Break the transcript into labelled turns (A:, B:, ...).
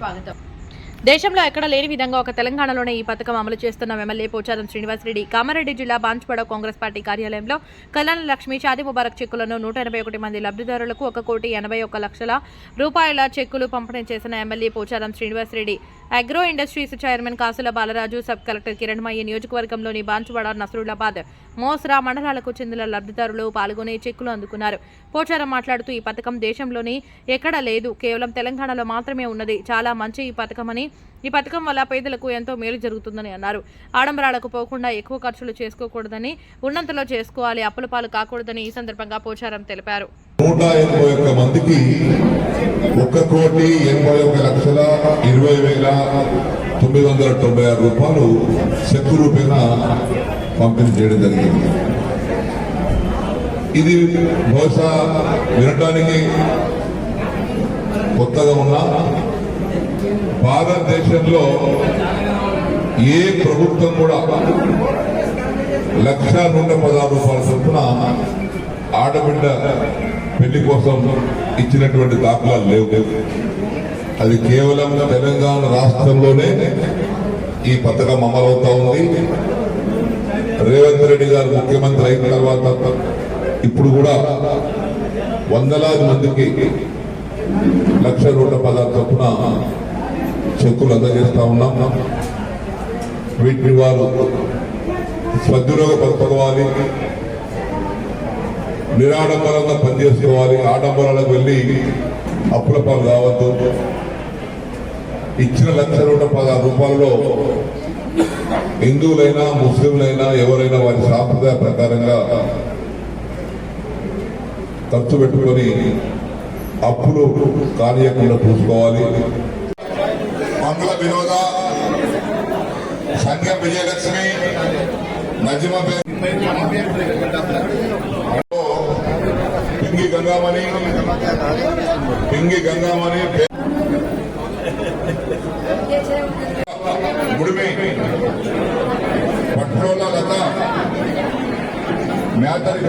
A: స్వాగతం. దేశంలో ఎక్కడ లేని విధంగా ఒక తెలంగాణలోనే ఈ పథకం అమలు చేస్తున్న ఎమ్మెల్యే పోచారం శ్రీనివాసరెడ్డి కామారెడ్డి జిల్లా బాన్స్వాడ కాంగ్రెస్ పార్టీ కార్యాలయంలో కళ్యాణ లక్ష్మి షాదీ ముబారక్ చెక్కులను 181 మంది లబ్ధిదారులకు 1,81,00,000 రూపాయల చెక్కులు పంపిణీ చేసిన MLA Pocharam Srinivasa Reddy agro industries chairman Kasula Balaraju, sub collector Kiranmayi, నియోజకవర్గంలోని బాన్స్వాడ, నసరులాబాద్, మోస్రా మండలాలకు చెందిన లబ్ధిదారులు పాల్గొని చెక్కులు అందుకున్నారు. పోచారం మాట్లాడుతూ ఈ పథకం దేశంలోని ఎక్కడా లేదు, కేవలం తెలంగాణలో మాత్రమే ఉన్నది. చాలా మంచి ఈ పథకమని, ఈ పథకం వల్ల పేదలకు ఎంతో మేలు జరుగుతుందని అన్నారు. ఆడంబరాలకు పోకుండా ఎక్కువ ఖర్చులు చేసుకోకూడదని, ఉన్నంతలో చేసుకోవాలి, అప్పుల పాలు కాకూడదని ఈ సందర్భంగా పోచారం తెలిపారు.
B: 181 మందికి 1,81,20,996 రూపాయలు చెక్కు రూపేణ పంపిణీ చేయడం జరిగింది. ఇది బహుశా వినటానికి కొత్తగా ఉన్న భారతదేశంలో ఏ ప్రభుత్వం కూడా 1,116 రూపాయల చొప్పున ఆడబిడ్డ పెళ్లి కోసం ఇచ్చినటువంటి దాఖలాలు లేవు. అది కేవలం తెలంగాణ రాష్ట్రంలోనే ఈ పథకం అమలవుతా ఉంది. రేవంత్ రెడ్డి గారు ముఖ్యమంత్రి అయిన తర్వాత ఇప్పుడు కూడా వందలాది మందికి 1,116 చొప్పున చెక్కులు అందజేస్తా ఉన్నాం. వీటిని వారు సద్వినియోగపరచుకోవాలి, నిరాడంబరంగా పనిచేసుకోవాలి, ఆడంబరాలకు వెళ్లి అప్పుల పాలు కావద్దు. ఇచ్చిన 1,116 రూపాయలలో హిందువులైనా ముస్లింలైనా ఎవరైనా వారి సాంప్రదాయ ప్రకారంగా ఖర్చు పెట్టుకొని అప్పులు కానియకుండా చూసుకోవాలి. మంగళ వినోద, సంఘం విజయలక్ష్మి, నజిమా, పింగి గంగామణి, గుడిమి, పట్రోల లత, మేతరి